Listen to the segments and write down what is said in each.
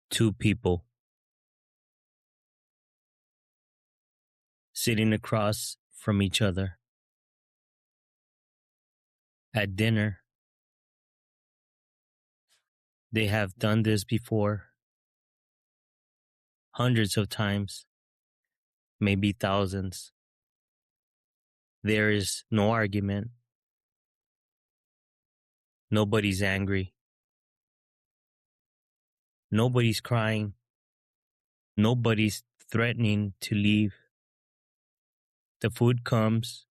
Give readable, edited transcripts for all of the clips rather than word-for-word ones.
Two people sitting across from each other at dinner. They have done this before hundreds of times, maybe thousands. There is no argument. Nobody's angry. Nobody's crying. Nobody's threatening to leave. The food comes.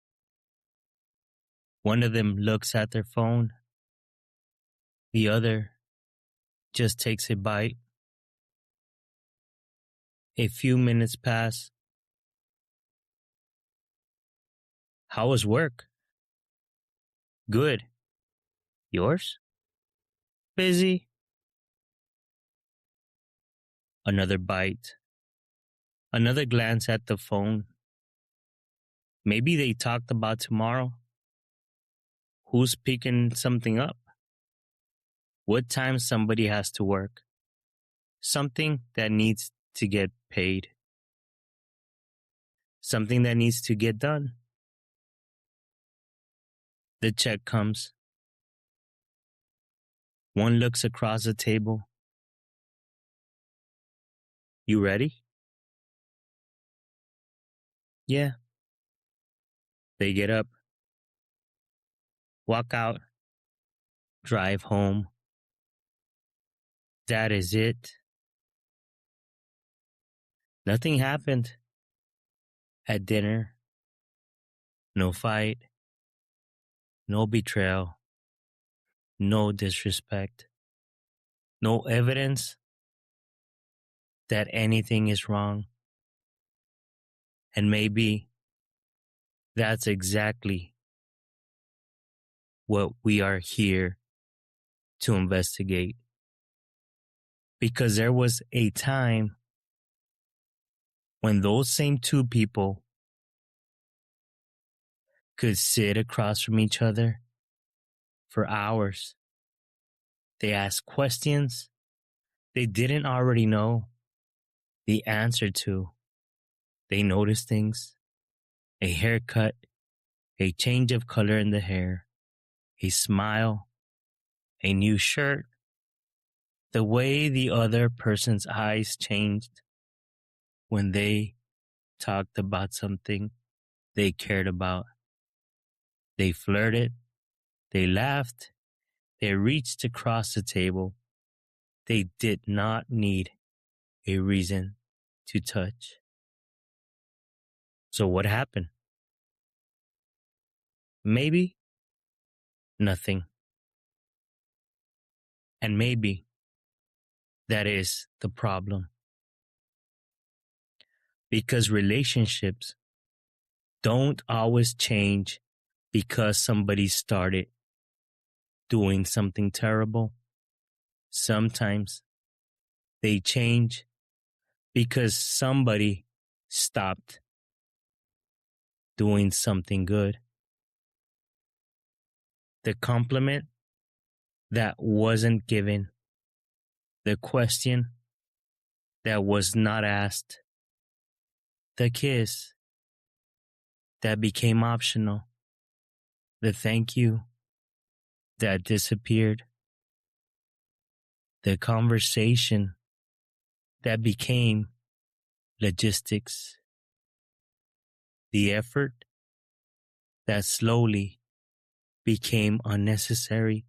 One of them looks at their phone. The other just takes a bite. A few minutes pass. How was work? Good. Yours? Busy. Another bite. Another glance at the phone. Maybe they talked about tomorrow. Who's picking something up? What time somebody has to work? Something that needs to get paid. Something that needs to get done. The check comes. One looks across the table. You ready? Yeah. They get up, walk out, drive home. That is it. Nothing happened at dinner. No fight. No betrayal. No disrespect. No evidence that anything is wrong. And maybe that's exactly what we are here to investigate. Because there was a time when those same two people could sit across from each other for hours. They asked questions they didn't already know the answer to. They noticed things, a haircut, a change of color in the hair, a smile, a new shirt, the way the other person's eyes changed when they talked about something they cared about. They flirted, they laughed, they reached across the table. They did not need a reason to touch. So what happened? Maybe nothing. And maybe that is the problem. Because relationships don't always change because somebody started doing something terrible. Sometimes they change because somebody stopped doing something good. The compliment that wasn't given, the question that was not asked, the kiss that became optional, the thank you that disappeared, the conversation that became logistics, the effort that slowly became unnecessary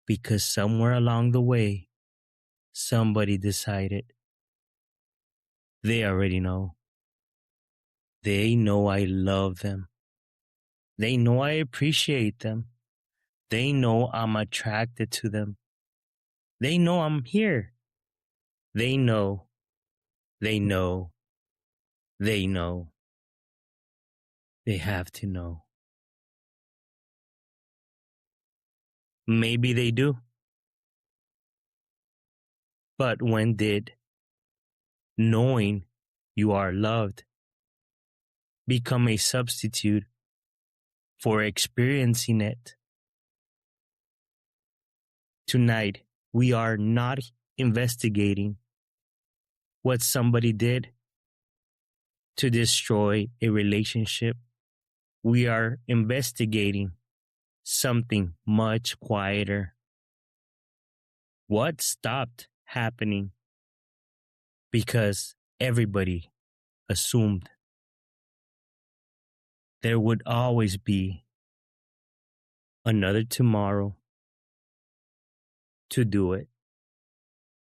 because somewhere along the way, somebody decided. They already know. They know I love them. They know I appreciate them. They know I'm attracted to them. They know I'm here. They know. They know. They know. They have to know. Maybe they do. But when did knowing you are loved become a substitute for experiencing it? Tonight, we are not investigating what somebody did to destroy a relationship. We are investigating something much quieter. What stopped happening? Because everybody assumed there would always be another tomorrow to do it.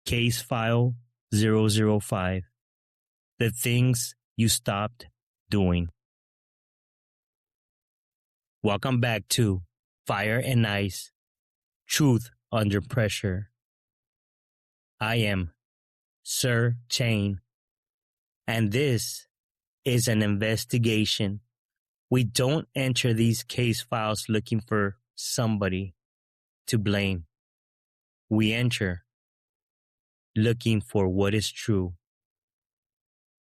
Case file 005. The things you stopped doing. Welcome back to Fire and Ice, Truth Under Pressure. I am Sir Chain, and this is an investigation. We don't enter these case files looking for somebody to blame. We enter looking for what is true.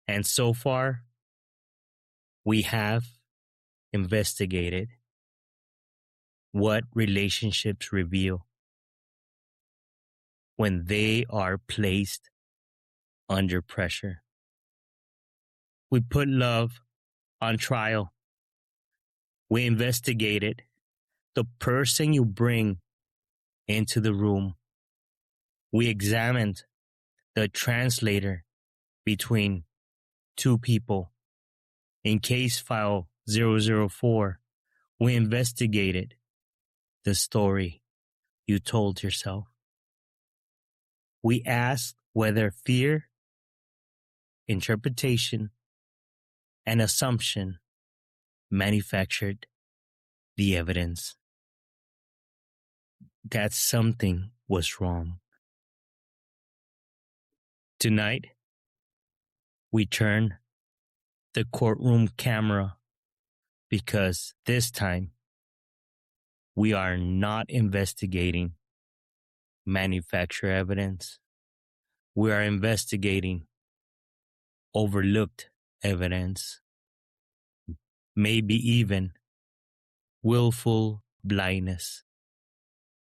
And so far, we have investigated what relationships reveal when they are placed under pressure. We put love on trial. We investigated the person you bring into the room. We examined the translator between two people. In case file 004, we investigated the story you told yourself. We asked whether fear, interpretation, and assumption manufactured the evidence that something was wrong. Tonight, we turn the courtroom camera because this time we are not investigating manufactured evidence. We are investigating overlooked evidence, maybe even willful blindness.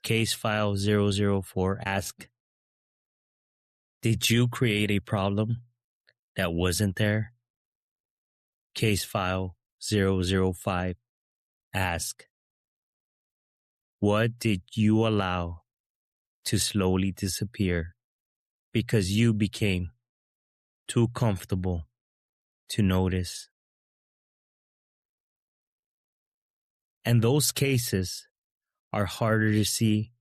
Case file 004 asks, did you create a problem that wasn't there? Case file 005 asks, what did you allow to slowly disappear because you became too comfortable to notice? And those cases are harder to see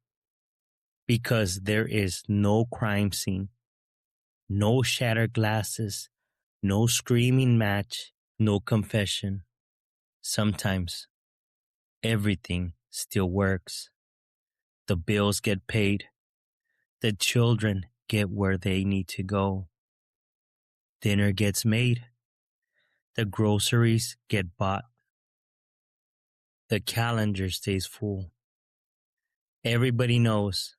because there is no crime scene, no shattered glasses, no screaming match, no confession. Sometimes everything still works. The bills get paid. The children get where they need to go. Dinner gets made. The groceries get bought. The calendar stays full. Everybody knows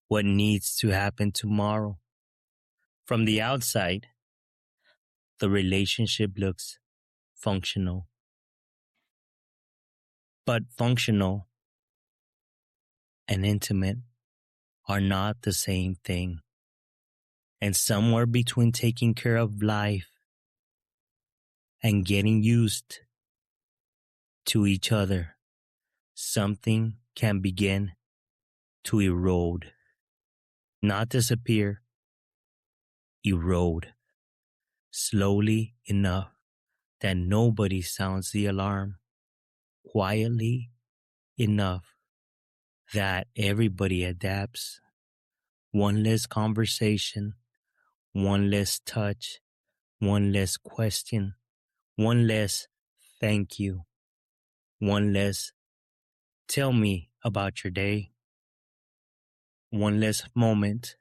what needs to happen tomorrow. From the outside, the relationship looks functional. But functional and intimate are not the same thing. And somewhere between taking care of life and getting used to each other, something can begin to erode. Not disappear, erode. Slowly enough that nobody sounds the alarm. Quietly enough that everybody adapts. One less conversation, one less touch, one less question, one less thank you, one less tell me about your day, one less moment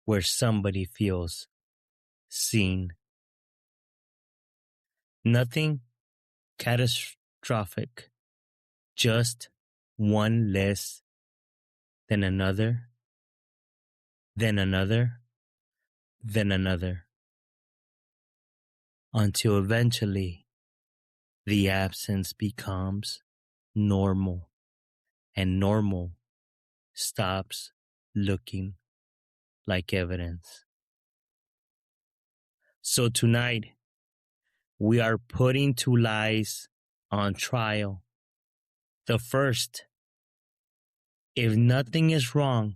where somebody feels seen. Nothing catastrophic, just one less than another, then another, then another, until eventually the absence becomes normal, and normal stops looking like evidence. So tonight, we are putting two lies on trial. The first, if nothing is wrong,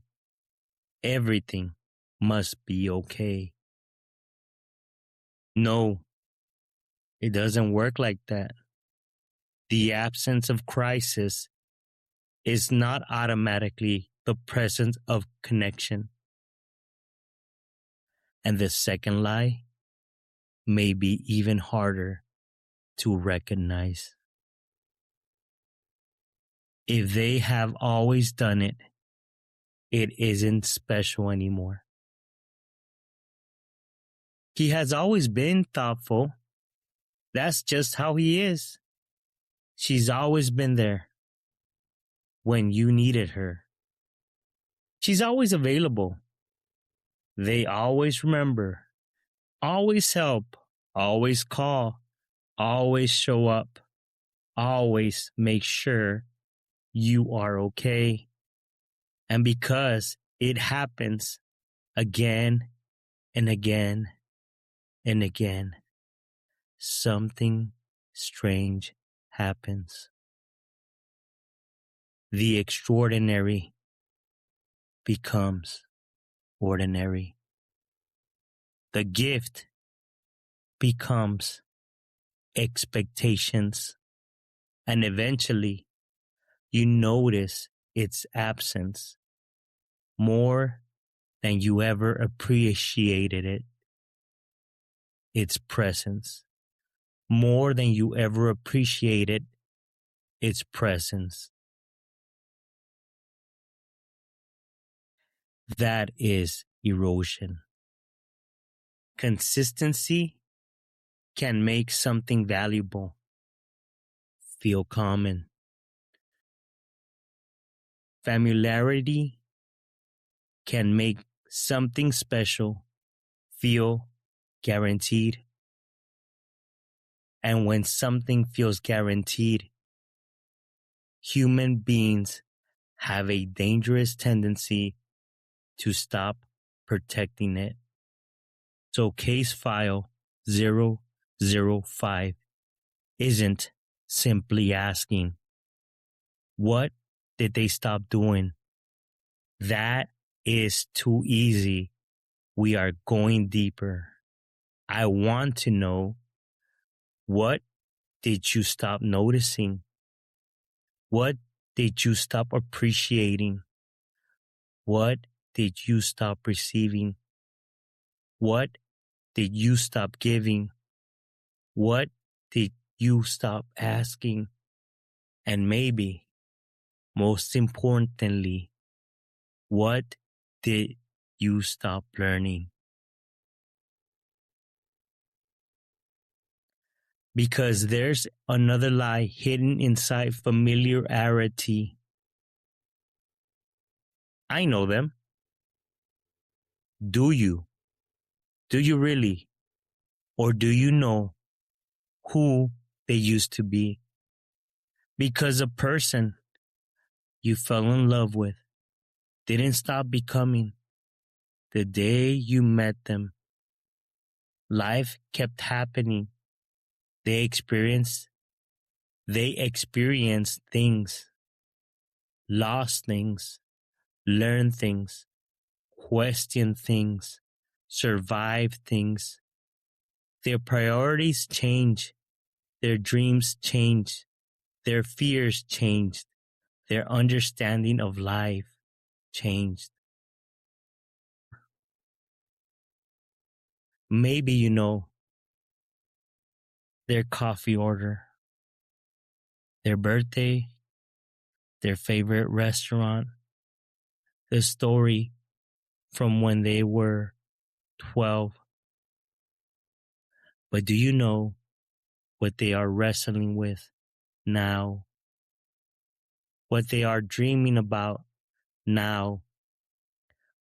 everything must be okay. No, it doesn't work like that. The absence of crisis is not automatically the presence of connection. And the second lie may be even harder to recognize. If they have always done it, it isn't special anymore. He has always been thoughtful. That's just how he is. She's always been there when you needed her. She's always available. They always remember, always help, always call, always show up, always make sure you are okay. And because it happens again and again and again, something strange happens. The extraordinary becomes ordinary. The gift becomes expectations. And eventually, you notice its absence more than you ever appreciated it. Its presence. More than you ever appreciated its presence. That is erosion. Consistency can make something valuable feel common. Familiarity can make something special feel guaranteed. And when something feels guaranteed, human beings have a dangerous tendency to stop protecting it. So case file 005 isn't simply asking, what did they stop doing? That is too easy. We are going deeper. I want to know, what did you stop noticing? What did you stop appreciating? What did you stop receiving? What did you stop giving? What did you stop asking? And maybe, most importantly, what did you stop learning? Because there's another lie hidden inside familiarity. I know them. Do you? Do you really? Or do you know who they used to be? Because a person you fell in love with didn't stop becoming the day you met them. Life kept happening. They experienced things, lost things, learned things, questioned things, survived things. Their priorities changed. Their dreams changed. Their fears changed. Their understanding of life changed. Maybe you know their coffee order, their birthday, their favorite restaurant, the story from when they were 12. But do you know what they are wrestling with now? What they are dreaming about now?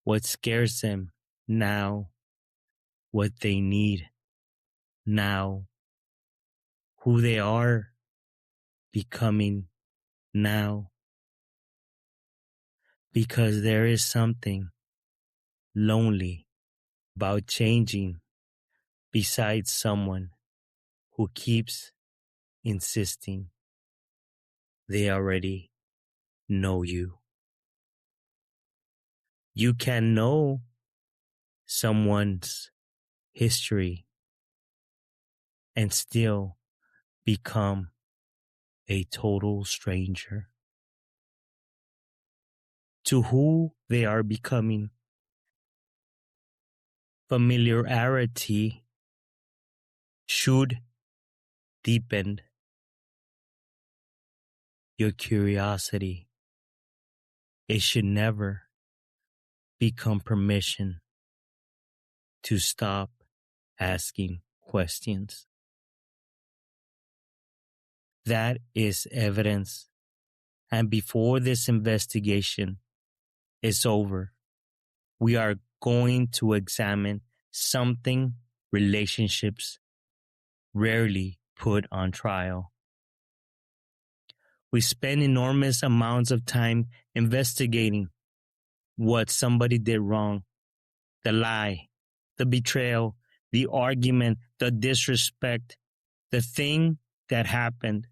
What scares them now? What they need now? Who they are becoming now? Because there is something lonely about changing, besides someone who keeps insisting they already know you. You can know someone's history and still become a total stranger to who they are becoming. Familiarity should deepen your curiosity. It should never become permission to stop asking questions. That is evidence. And before this investigation is over, we are going to examine something relationships rarely put on trial. We spend enormous amounts of time investigating what somebody did wrong, the lie, the betrayal, the argument, the disrespect, the thing that happened.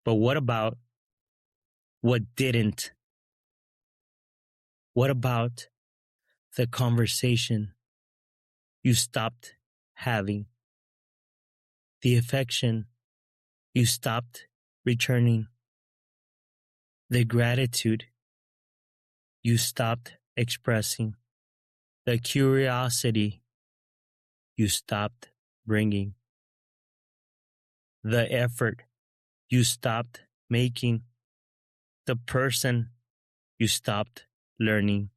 But what about what didn't? What about the conversation you stopped having? The affection you stopped returning? The gratitude you stopped expressing? The curiosity you stopped bringing? The effort you stopped making? The person you stopped learning?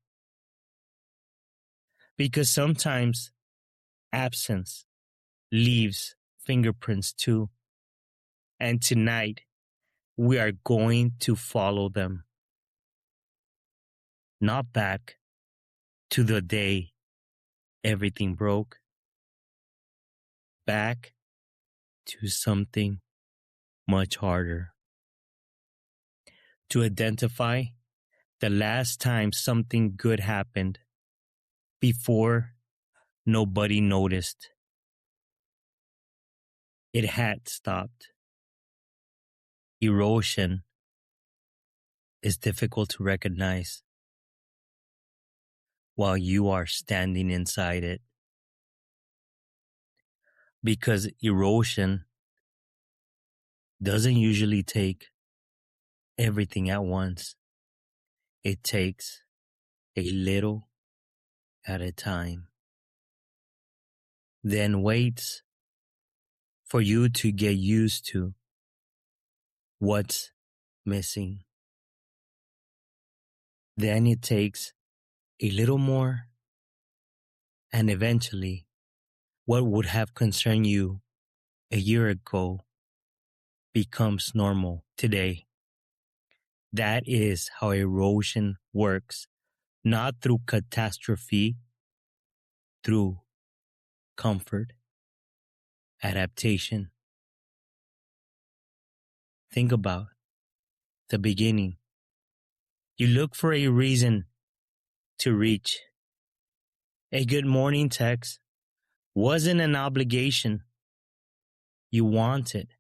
Because sometimes absence leaves fingerprints too. And tonight, we are going to follow them. Not back to the day everything broke. Back to something much harder. To identify the last time something good happened before nobody noticed. It had stopped. Erosion is difficult to recognize while you are standing inside it. Because erosion doesn't usually take everything at once. It takes a little at a time. Then waits for you to get used to what's missing. Then it takes a little more, and eventually, what would have concerned you a year ago becomes normal today. That is how erosion works, not through catastrophe, through comfort, adaptation. Think about the beginning. You look for a reason to reach. A good morning text wasn't an obligation. You wanted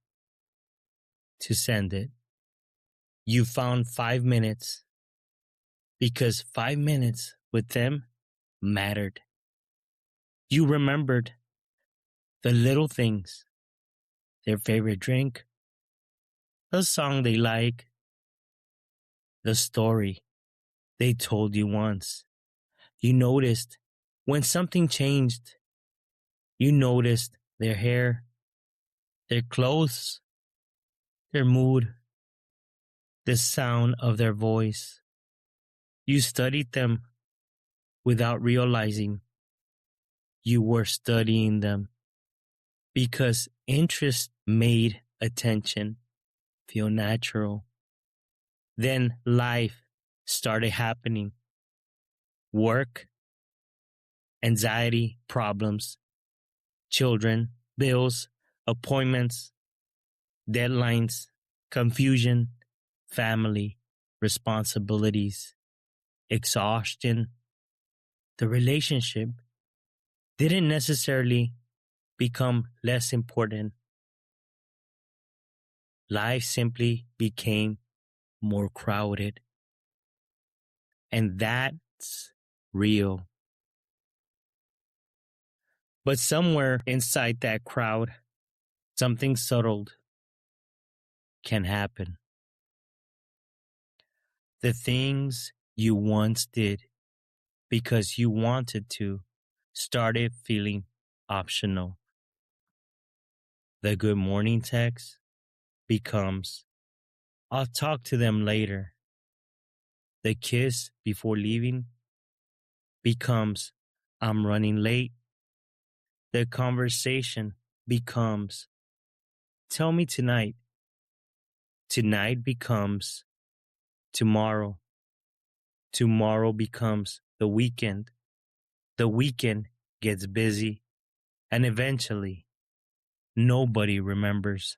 to send it. You found 5 minutes because 5 minutes with them mattered. You remembered the little things, their favorite drink, the song they like, the story they told you once. You noticed when something changed. You noticed their hair, their clothes, their mood, the sound of their voice. You studied them without realizing you were studying them because interest made attention feel natural. Then life started happening. Work, anxiety, problems, children, bills, appointments, deadlines, confusion, family, responsibilities, exhaustion. The relationship didn't necessarily become less important. Life simply became more crowded. And that's real. But somewhere inside that crowd, something subtle can happen. The things you once did because you wanted to started feeling optional. The good morning text becomes, I'll talk to them later. The kiss before leaving becomes, I'm running late. The conversation becomes, tell me tonight. Tonight becomes tomorrow. Tomorrow becomes the weekend. The weekend gets busy. And eventually, nobody remembers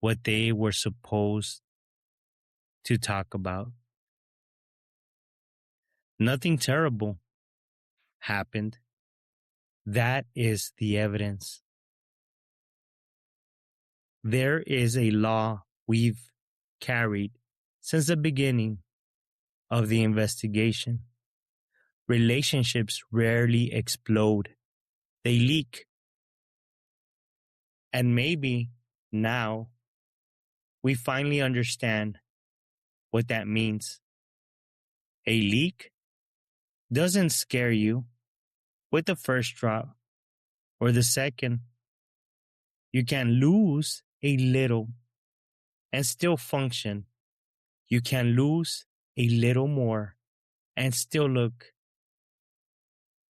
what they were supposed to talk about. Nothing terrible happened. That is the evidence. There is a law we've carried since the beginning of the investigation. Relationships rarely explode, they leak. And maybe now we finally understand what that means. A leak doesn't scare you with the first drop or the second. You can lose a little and still function. You can lose a little more and still look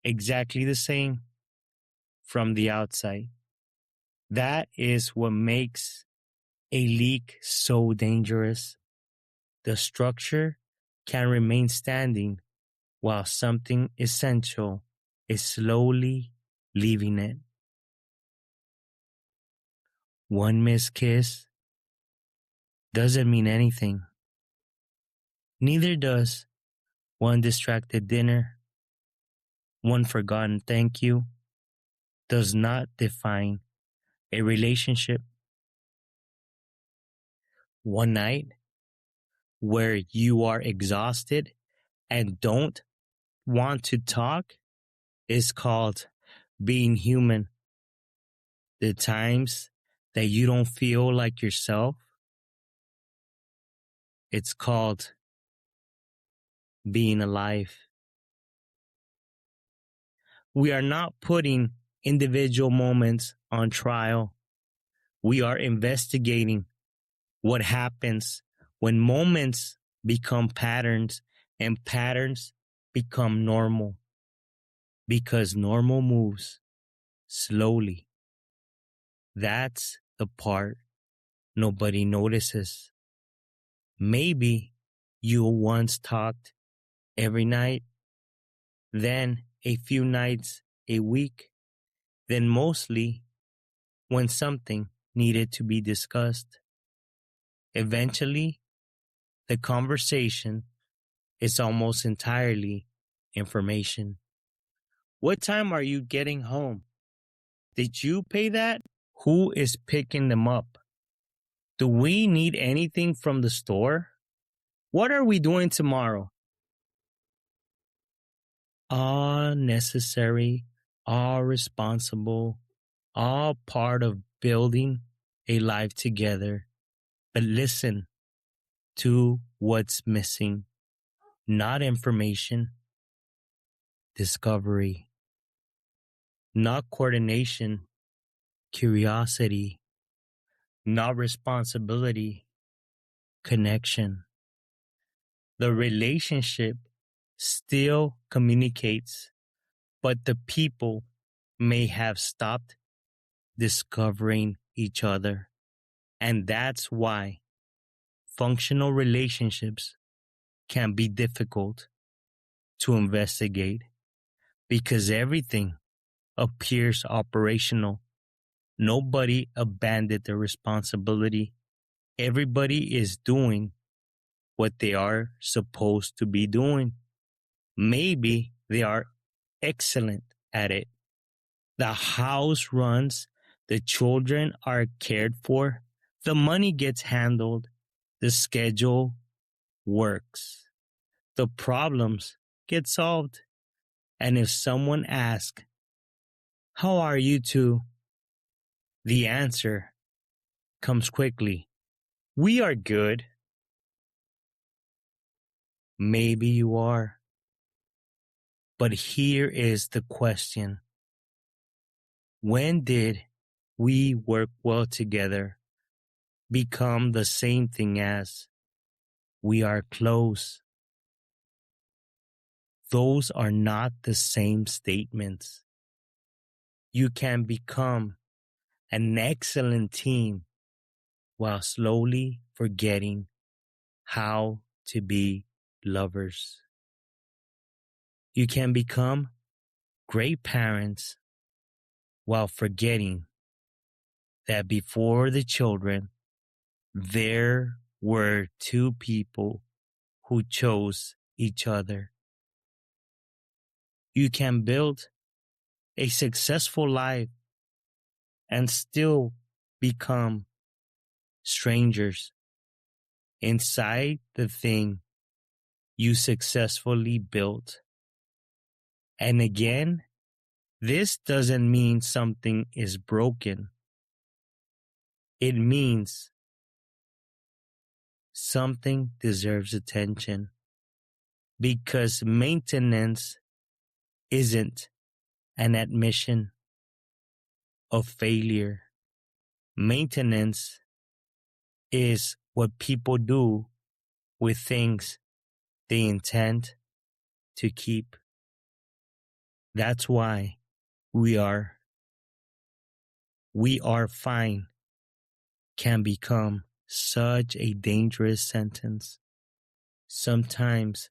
exactly the same from the outside. That is what makes a leak so dangerous. The structure can remain standing while something essential is slowly leaving it. One missed kiss doesn't mean anything. Neither does one distracted dinner. One forgotten thank you does not define a relationship. One night where you are exhausted and don't want to talk is called being human. The times that you don't feel like yourself, it's called being alive. We are not putting individual moments on trial. We are investigating what happens when moments become patterns and patterns become normal. Because normal moves slowly. That's the part nobody notices. Maybe you once talked every night, then a few nights a week, then mostly when something needed to be discussed. Eventually, the conversation is almost entirely information. What time are you getting home? Did you pay that? Who is picking them up? Do we need anything from the store? What are we doing tomorrow? All necessary, all responsible, all part of building a life together. But listen to what's missing. Not information, discovery. Not coordination, curiosity. Not responsibility, connection. The relationship still communicates, but the people may have stopped discovering each other. And that's why functional relationships can be difficult to investigate because everything appears operational. Nobody abandoned their responsibility. Everybody is doing what they are supposed to be doing. Maybe they are excellent at it. The house runs, the children are cared for, the money gets handled, the schedule works, the problems get solved. And if someone asks, "How are you two?" the answer comes quickly: "We are good." Maybe you are. But here is the question: when did "we work well together" become the same thing as "we are close"? Those are not the same statements. You can become an excellent team while slowly forgetting how to be lovers. You can become great parents while forgetting that before the children, there were two people who chose each other. You can build a successful life and still become strangers inside the thing you successfully built. And again, this doesn't mean something is broken. It means something deserves attention, because maintenance isn't an admission of failure. Maintenance is what people do with things they intend to keep. That's why we are fine can become such a dangerous sentence. Sometimes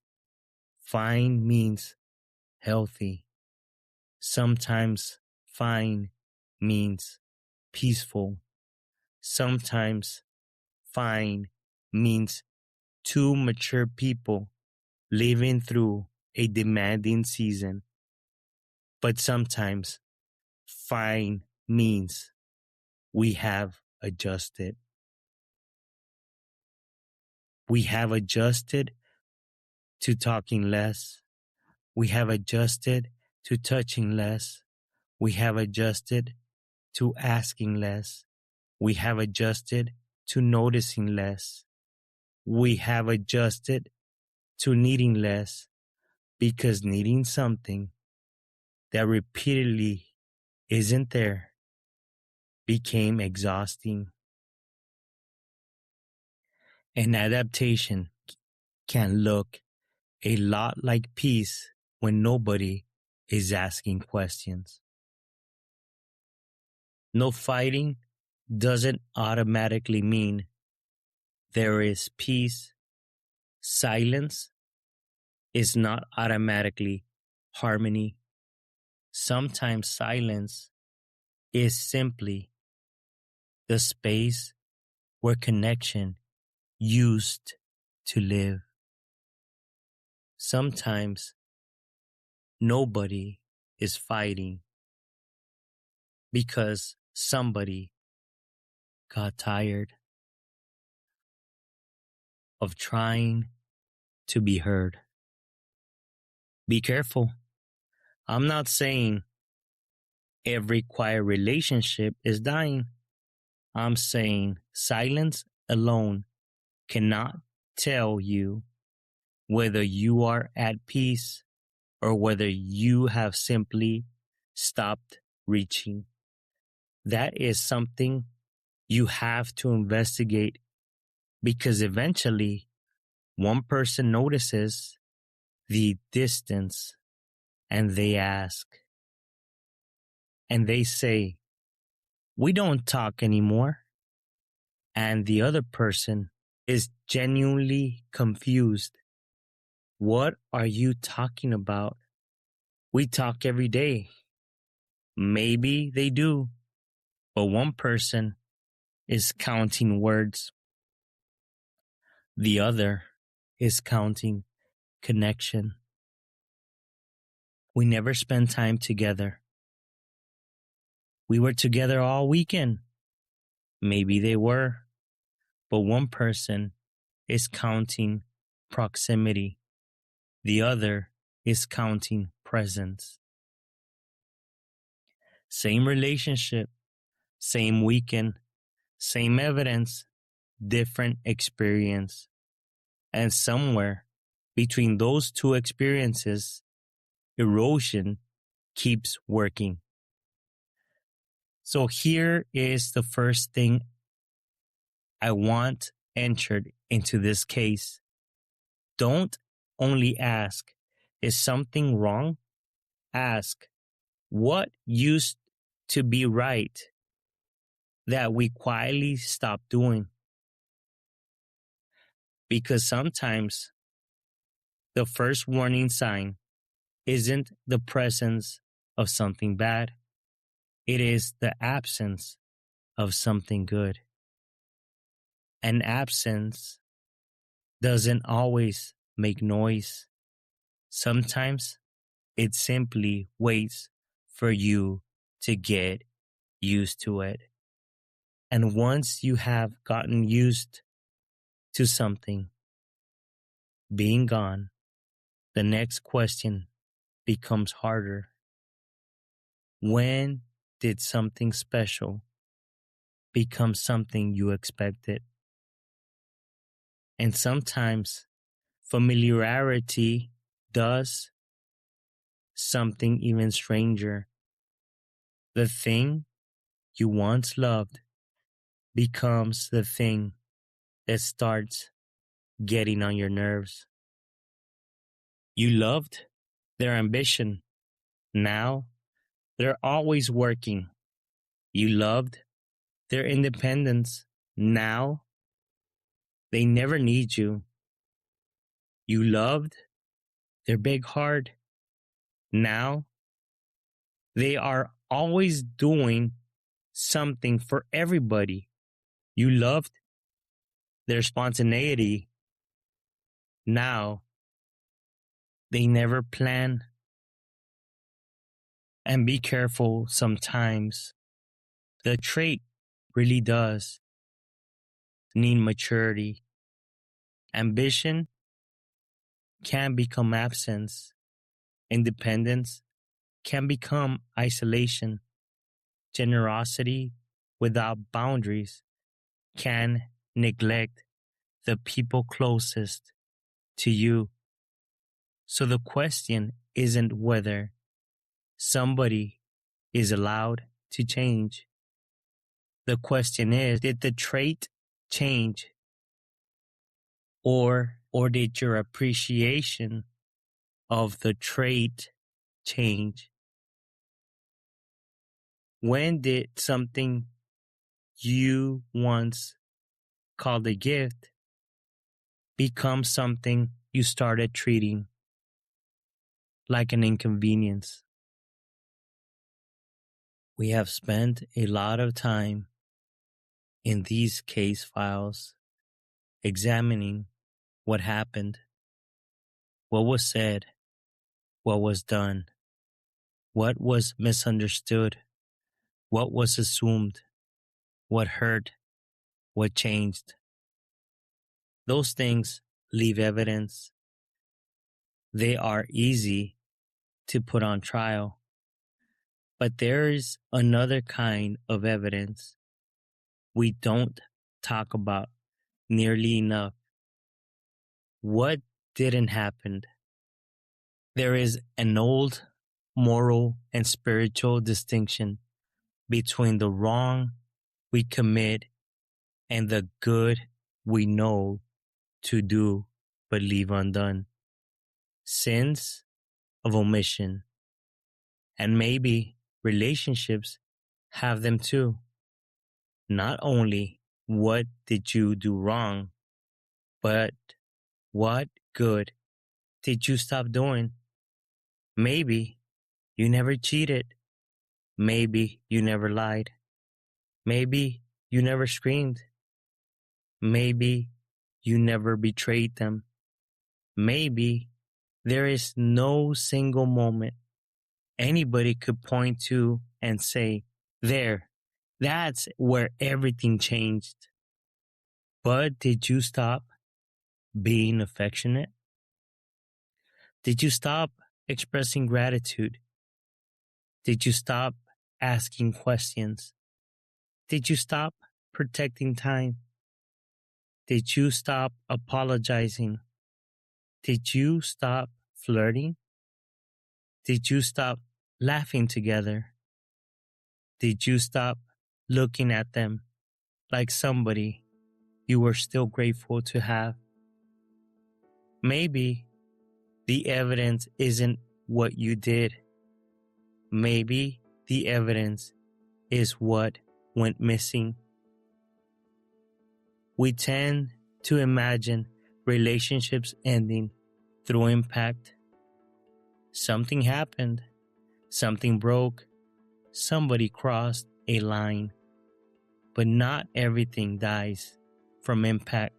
fine means healthy. Sometimes fine means peaceful. Sometimes fine means two mature people living through a demanding season. But sometimes fine means we have adjusted. We have adjusted to talking less. We have adjusted to touching less. We have adjusted to asking less. We have adjusted to noticing less. We have adjusted to needing less, because needing something that repeatedly isn't there became exhausting. An adaptation can look a lot like peace when nobody is asking questions. No fighting doesn't automatically mean there is peace. Silence is not automatically harmony. Sometimes silence is simply the space where connection used to live. Sometimes nobody is fighting because somebody got tired of trying to be heard. Be careful. I'm not saying every quiet relationship is dying. I'm saying silence alone cannot tell you whether you are at peace or whether you have simply stopped reaching. That is something you have to investigate, because eventually one person notices the distance and they ask, and they say, "We don't talk anymore." And the other person is genuinely confused. "What are you talking about? We talk every day." Maybe they do, but one person is counting words. The other is counting connection. We never spend time together. We were together all weekend. Maybe they were, but one person is counting proximity, the other is counting presence. Same relationship, same weekend, same evidence, different experience. And somewhere between those two experiences, erosion keeps working. So here is the first thing I want entered into this case. Don't only ask, is something wrong? Ask, what used to be right that we quietly stopped doing? Because sometimes the first warning sign isn't the presence of something bad. It is the absence of something good. And absence doesn't always make noise. Sometimes it simply waits for you to get used to it. And once you have gotten used to something being gone, the next question becomes harder. When did something special become something you expected? And sometimes familiarity does something even stranger. The thing you once loved becomes the thing that starts getting on your nerves. You loved their ambition. Now they're always working. You loved their independence. Now they never need you. You loved their big heart. Now they are always doing something for everybody. You loved their spontaneity. Now they never plan. And be careful sometimes. The trait really does need maturity. Ambition can become absence. Independence can become isolation. Generosity without boundaries can neglect the people closest to you. So the question isn't whether somebody is allowed to change. The question is, did the trait change? Or did your appreciation of the trait change? When did something you once called a gift become something you started treating like an inconvenience? We have spent a lot of time in these case files examining what happened, what was said, what was done, what was misunderstood, what was assumed, what hurt, what changed. Those things leave evidence. They are easy to put on trial. But there is another kind of evidence we don't talk about nearly enough. What didn't happen? There is an old moral and spiritual distinction between the wrong we commit and the good we know to do but leave undone. Sins of omission. And maybe relationships have them too. Not only what did you do wrong, but what good did you stop doing? Maybe you never cheated. Maybe you never lied. Maybe you never screamed. Maybe you never betrayed them. Maybe there is no single moment anybody could point to and say, There, that's where everything changed. But did you stop being affectionate? Did you stop expressing gratitude? Did you stop asking questions? Did you stop protecting time? Did you stop apologizing? Did you stop flirting? Did you stop laughing together? Did you stop looking at them like somebody you were still grateful to have? Maybe the evidence isn't what you did. Maybe the evidence is what went missing. We tend to imagine relationships ending through impact. Something happened, something broke, somebody crossed a line. But not everything dies from impact.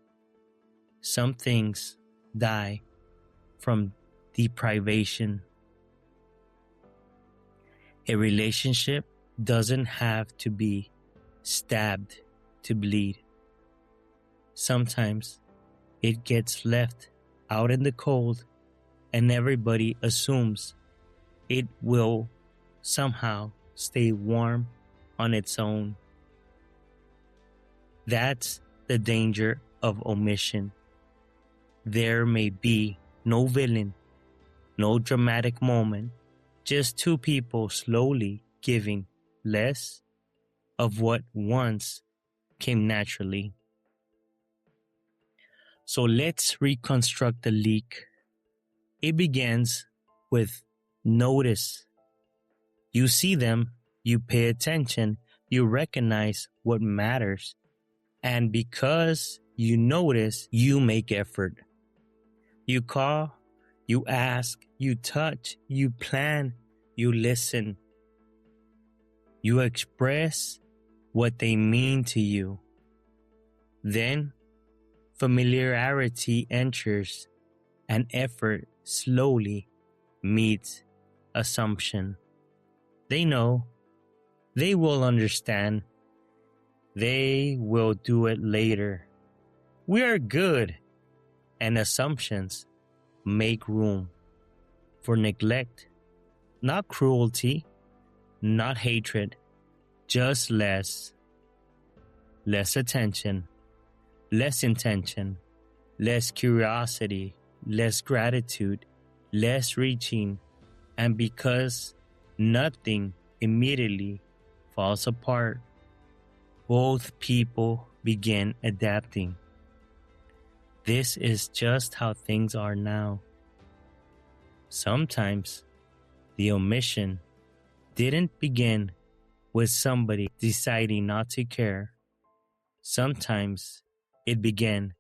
Some things die from deprivation. A relationship doesn't have to be stabbed to bleed. Sometimes it gets left out in the cold and everybody assumes it will somehow stay warm on its own. That's the danger of omission. There may be no villain, no dramatic moment, just two people slowly giving less of what once came naturally. So let's reconstruct the leak. It begins with notice. You see them, you pay attention, you recognize what matters. And because you notice, you make effort. You call, you ask, you touch, you plan, you listen. You express what they mean to you. Then familiarity enters and effort slowly meets assumption. They know, they will understand, they will do it later. We are good, and assumptions make room for neglect, not cruelty, not hatred, just less attention, less intention, less curiosity, less gratitude, less reaching, and because nothing immediately falls apart, both people begin adapting. This is just how things are now. Sometimes the omission didn't begin with somebody deciding not to care. Sometimes it began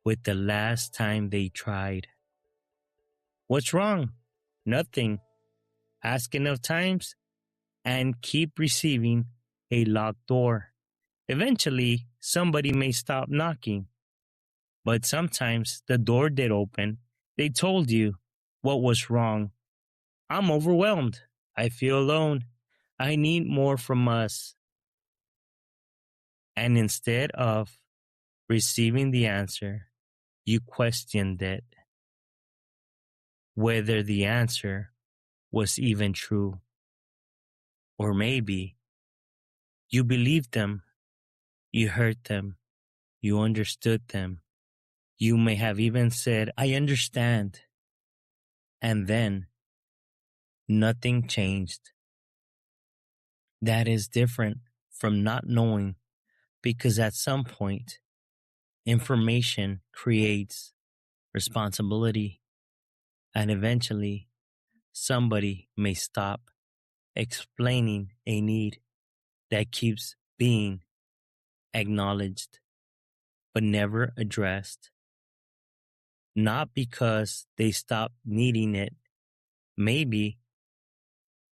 with the last time they tried. What's wrong? Nothing. Ask enough times and keep receiving a locked door. Eventually, somebody may stop knocking. But sometimes the door did open. They told you what was wrong. I'm overwhelmed. I feel alone. I need more from us. And instead of receiving the answer, you questioned it. Whether the answer was even true. Or maybe you believed them. You heard them. You understood them. You may have even said, I understand. And then nothing changed. That is different from not knowing, because at some point, information creates responsibility, and eventually somebody may stop explaining a need that keeps being acknowledged but never addressed. Not because they stopped needing it, maybe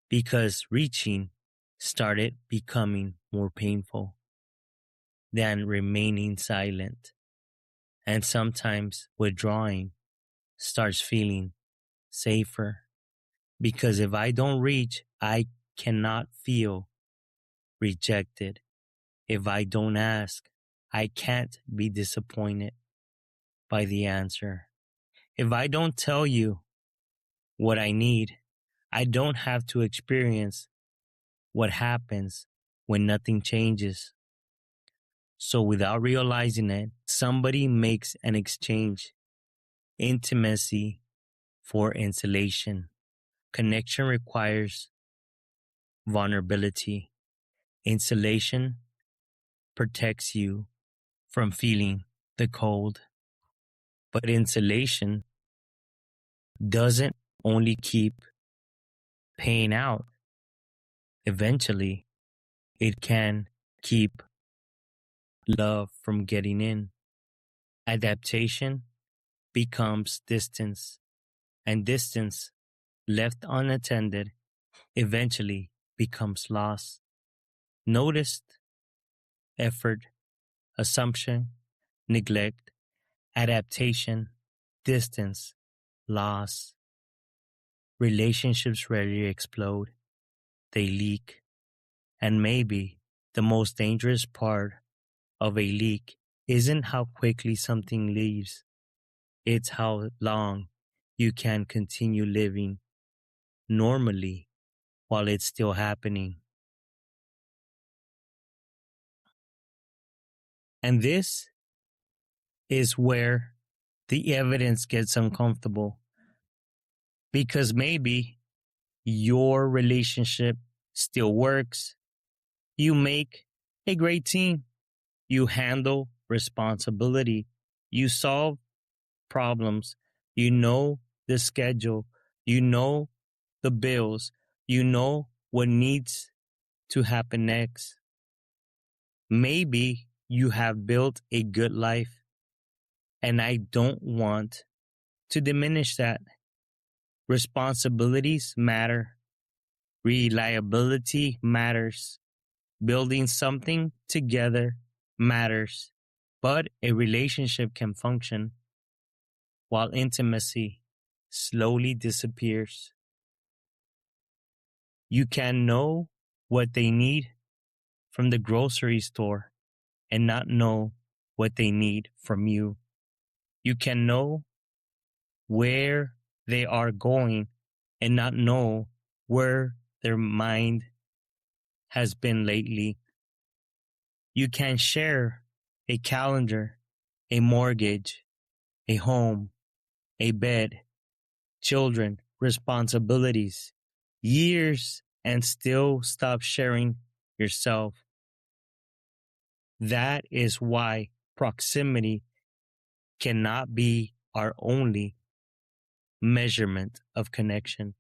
because reaching started becoming more painful than remaining silent. And sometimes withdrawing starts feeling safer. Because if I don't reach, I cannot feel. rejected. If I don't ask, I can't be disappointed by the answer. If I don't tell you what I need, I don't have to experience what happens when nothing changes. So without realizing it, somebody makes an exchange. Intimacy for insulation. Connection requires vulnerability. Insulation protects you from feeling the cold. But insulation doesn't only keep pain out. Eventually, it can keep love from getting in. Adaptation becomes distance, and distance, left unattended, eventually becomes loss. Noticed, effort, assumption, neglect, adaptation, distance, loss. Relationships rarely explode, they leak. And maybe the most dangerous part of a leak isn't how quickly something leaves, it's how long you can continue living normally while it's still happening. And this is where the evidence gets uncomfortable because maybe your relationship still works. You make a great team. You handle responsibility. You solve problems. You know the schedule. You know the bills. You know what needs to happen next. Maybe you have built a good life, and I don't want to diminish that. Responsibilities matter. Reliability matters. Building something together matters. But a relationship can function while intimacy slowly disappears. You can know what they need from the grocery store and not know what they need from you. You can know where they are going and not know where their mind has been lately. You can share a calendar, a mortgage, a home, a bed, children, responsibilities, years, and still stop sharing yourself. That is why proximity cannot be our only measurement of connection.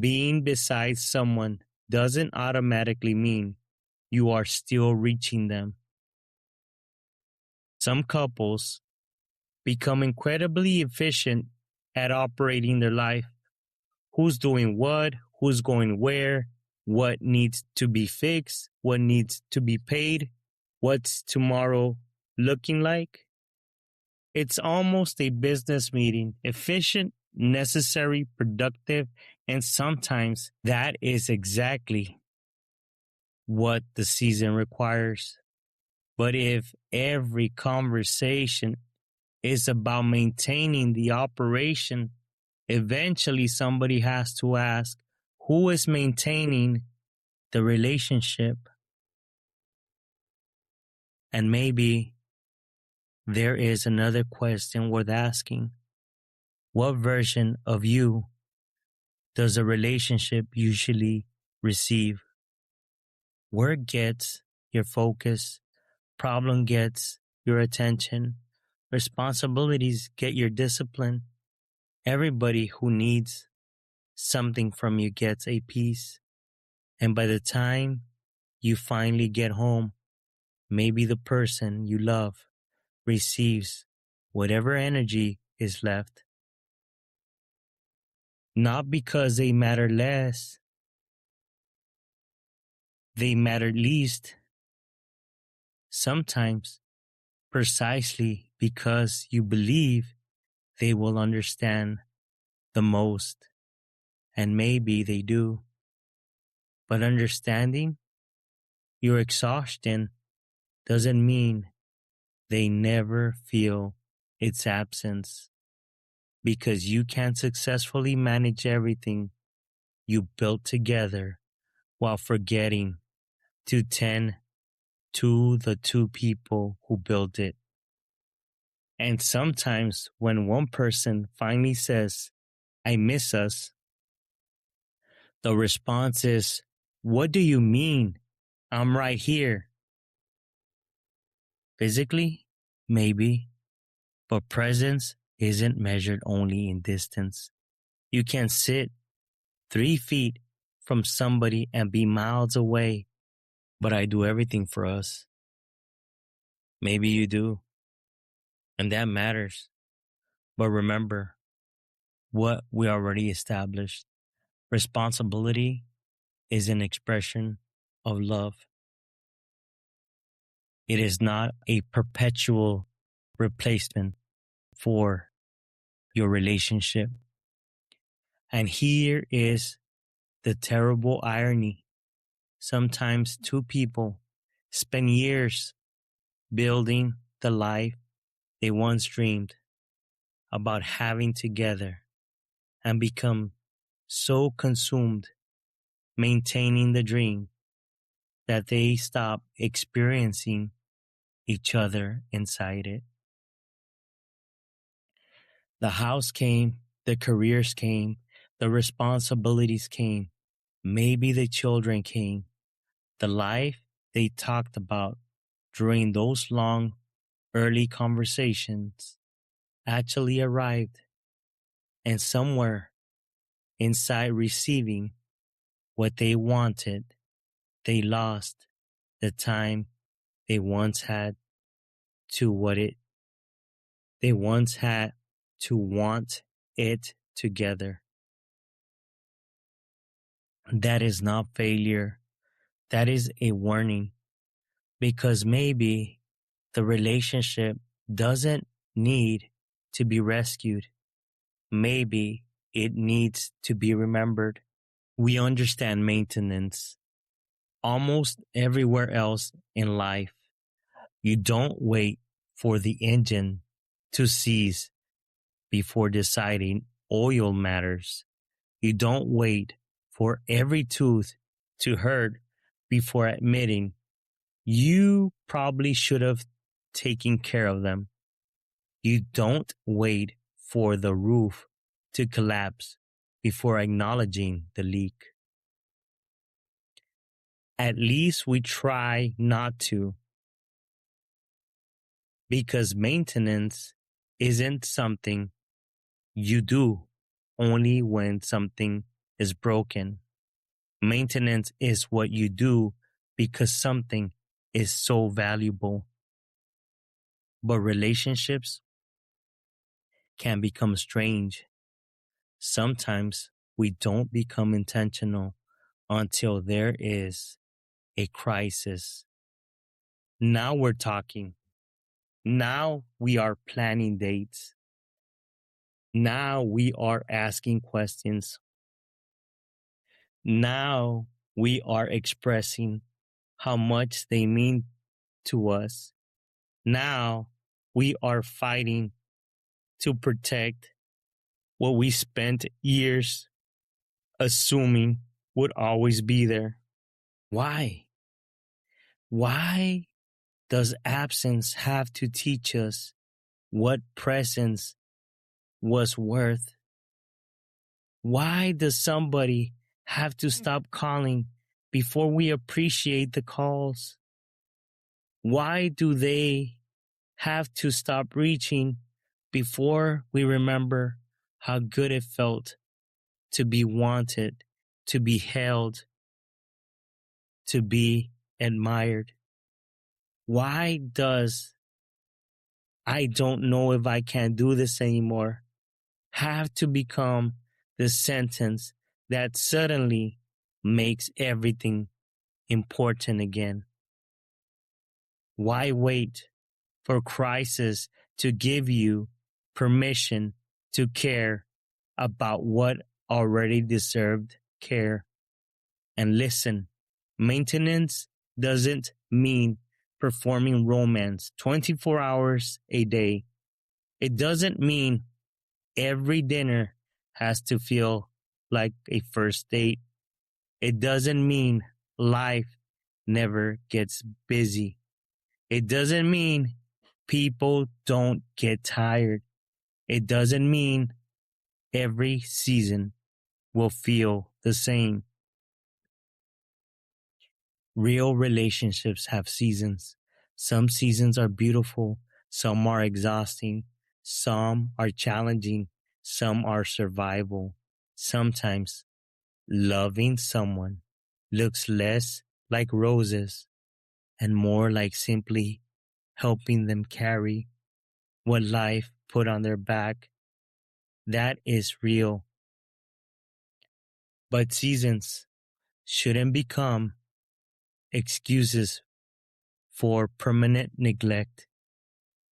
Being beside someone doesn't automatically mean you are still reaching them. Some couples become incredibly efficient at operating their life. Who's doing what, who's going where, what needs to be fixed, what needs to be paid, what's tomorrow looking like. It's almost a business meeting, efficient, necessary, productive, and sometimes that is exactly what the season requires. But if every conversation is about maintaining the operation, eventually somebody has to ask, who is maintaining the relationship? And maybe there is another question worth asking. What version of you does a relationship usually receive? Work gets your focus, problem gets your attention, responsibilities get your discipline. Everybody who needs something from you gets a piece. And by the time you finally get home, maybe the person you love receives whatever energy is left. Not because they matter less, they matter least. Sometimes precisely because you believe they will understand the most, and maybe they do. But understanding Your exhaustion doesn't mean they never feel its absence, because you can successfully manage everything you built together while forgetting to tend to the two people who built it. And sometimes when one person finally says, "I miss us," the response is, "What do you mean? I'm right here." Physically, maybe, but presence isn't measured only in distance. You can sit 3 feet from somebody and be miles away, but I do everything for us. Maybe you do, and that matters. But remember what we already established. Responsibility is an expression of love. It is not a perpetual replacement for your relationship. And here is the terrible irony. Sometimes two people spend years building the life they once dreamed about having together and become so consumed maintaining the dream that they stop experiencing each other inside it. The house came, the careers came, the responsibilities came, maybe the children came. The life they talked about during those long, early conversations actually arrived, and somewhere inside receiving what they wanted, they lost the time they once had to what it they once had to want it together. That is not failure. That is a warning, because maybe the relationship doesn't need to be rescued. Maybe it needs to be remembered. We understand maintenance almost everywhere else in life. You don't wait for the engine to seize before deciding oil matters. You don't wait for every tooth to hurt before admitting you probably should have taken care of them. You don't wait for the roof to collapse before acknowledging the leak. At least we try not to, because maintenance isn't something you do only when something is broken. Maintenance is what you do because something is so valuable. But relationships can become strange. Sometimes we don't become intentional until there is a crisis. Now we're talking. Now we are planning dates. Now we are asking questions. Now we are expressing how much they mean to us. Now we are fighting to protect what we spent years assuming would always be there. Why? Why does absence have to teach us what presence was worth? Why does somebody have to stop calling before we appreciate the calls? Why do they have to stop reaching before we remember how good it felt to be wanted, to be held, to be admired? Why does "I don't know if I can do this anymore" have to become the sentence that suddenly makes everything important again? Why wait for crisis to give you permission to care about what already deserved care? And listen, maintenance doesn't mean performing romance 24 hours a day. It doesn't mean every dinner has to feel like a first date. It doesn't mean life never gets busy. It doesn't mean people don't get tired. It doesn't mean every season will feel the same. Real relationships have seasons. Some seasons are beautiful, some are exhausting, some are challenging, some are survival. Sometimes loving someone looks less like roses and more like simply helping them carry what life put on their back. That is real. But seasons shouldn't become excuses for permanent neglect,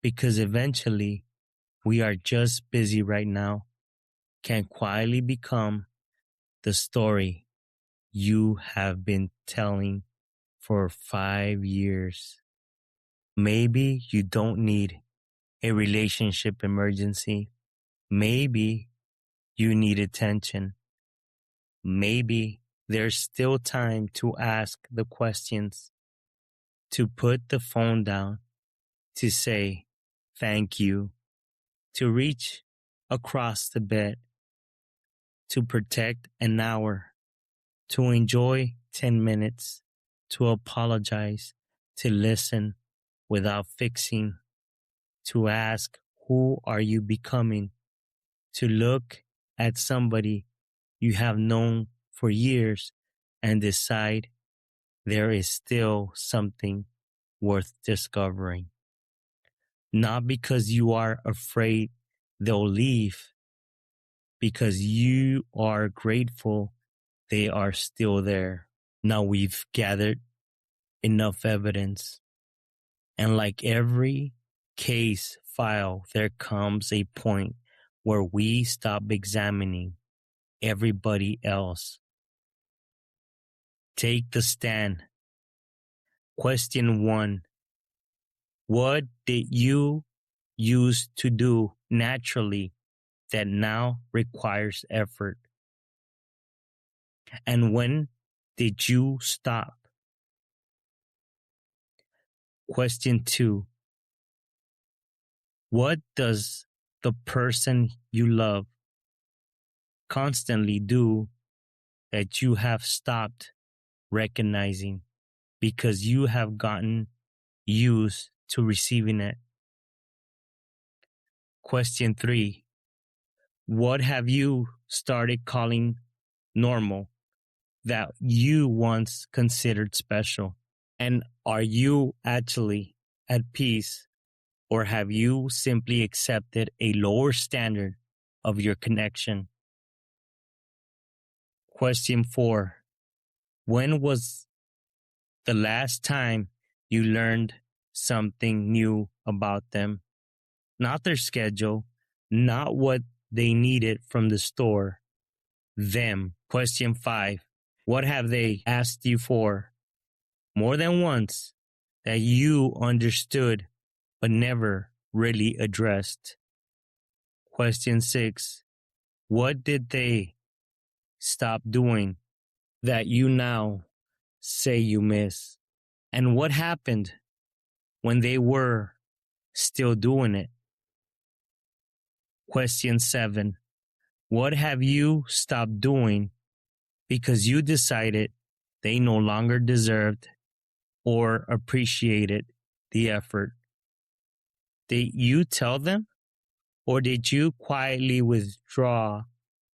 because eventually we are just busy right now can quietly become the story you have been telling for 5 years. Maybe you don't need a relationship emergency. Maybe you need attention. Maybe there's still time to ask the questions, to put the phone down, to say thank you, to reach across the bed, to protect an hour, to enjoy 10 minutes, to apologize, to listen without fixing, to ask, who are you becoming? To look at somebody you have known for years and decide there is still something worth discovering. Not because you are afraid they'll leave, because you are grateful they are still there. Now we've gathered enough evidence, and like every case file, there comes a point where we stop examining everybody else. Take the stand. Question 1. What did you used to do naturally that now requires effort? And when did you stop? Question 2. What does the person you love constantly do that you have stopped recognizing because you have gotten used to receiving it? Question 3. What have you started calling normal that you once considered special? And are you actually at peace, or have you simply accepted a lower standard of your connection? Question 4. When was the last time you learned something new about them? Not their schedule, not what they needed from the store. Them. Question 5. What have they asked you for more than once that you understood but never really addressed? Question 6. What did they stop doing that you now say you miss? And what happened when they were still doing it? Question 7. What have you stopped doing because you decided they no longer deserved or appreciated the effort? Did you tell them, or did you quietly withdraw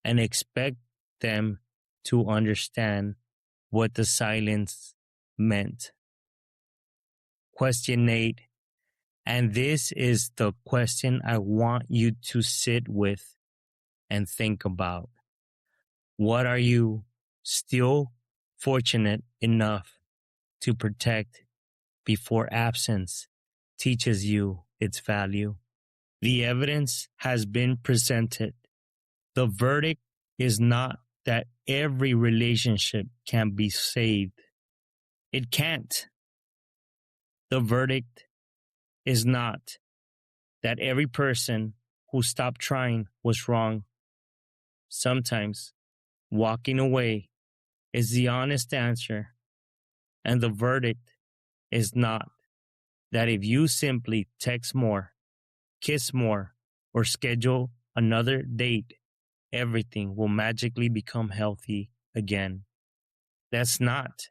and expect them to understand what the silence meant? Question 8. And this is the question I want you to sit with and think about. What are you still fortunate enough to protect before absence teaches you its value? The evidence has been presented. The verdict is not that every relationship can be saved. It can't. The verdict is not that every person who stopped trying was wrong. Sometimes walking away is the honest answer, and the verdict is not that if you simply text more, kiss more, or schedule another date, everything will magically become healthy again. That's not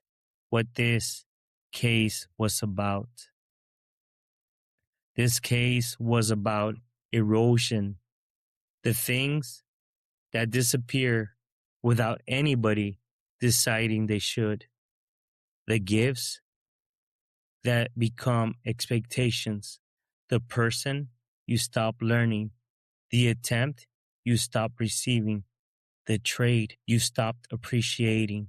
what this case was about. This case was about erosion, the things that disappear without anybody deciding they should, the gifts that become expectations, the person you stop learning, the attempt you stop receiving, the trade you stopped appreciating,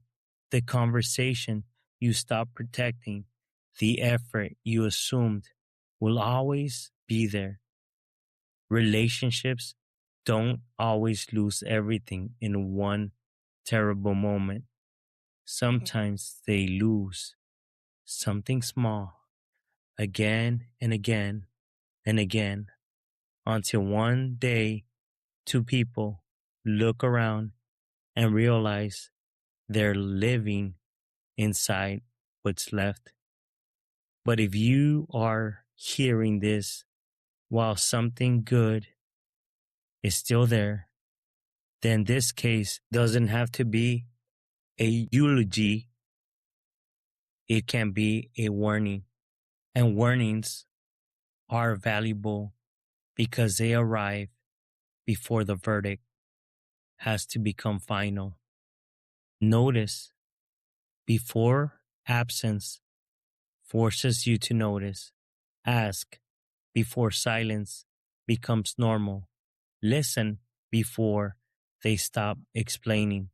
the conversation you stopped protecting, the effort you assumed will always be there. Relationships don't always lose everything in one terrible moment. Sometimes they lose something small again and again and again until one day two people look around and realize they're living inside what's left. But if you are hearing this while something good is still there, then this case doesn't have to be a eulogy. It can be a warning. And warnings are valuable because they arrive before the verdict has to become final. Notice before absence forces you to notice. Ask before silence becomes normal. Listen before they stop explaining.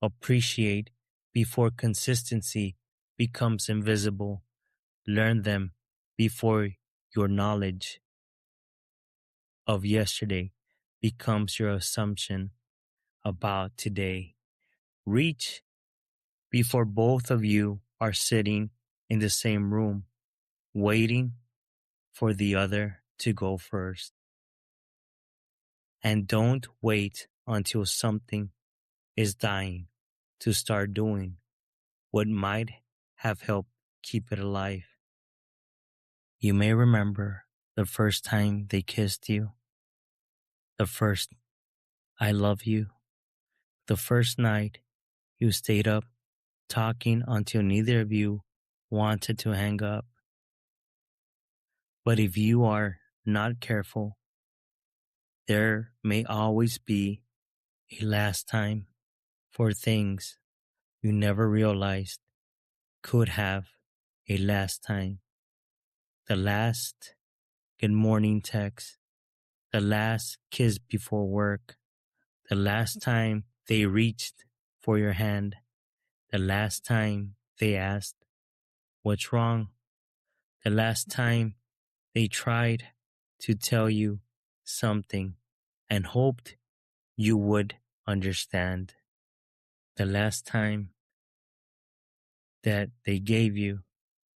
Appreciate before consistency becomes invisible. Learn them before your knowledge of yesterday becomes your assumption about today. Reach before both of you are sitting in the same room, waiting for the other to go first. And don't wait until something is dying to start doing what might have helped keep it alive. You may remember the first time they kissed you, the first I love you, the first night you stayed up talking until neither of you wanted to hang up. But if you are not careful, there may always be a last time for things you never realized could have a last time. The last good morning text, the last kiss before work, the last time they reached for your hand, the last time they asked, "What's wrong?" The last time they tried to tell you something and hoped you would understand. The last time that they gave you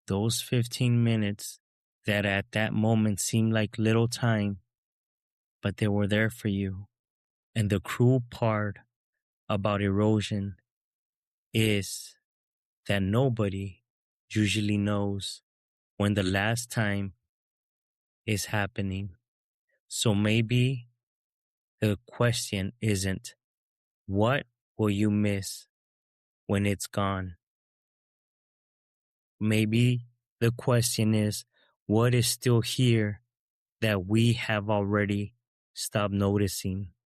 those 15 minutes that at that moment seemed like little time, but they were there for you. And the cruel part about erosion is that nobody usually knows when the last time is happening. So maybe the question isn't, what will you miss when it's gone? Maybe the question is, what is still here that we have already stopped noticing?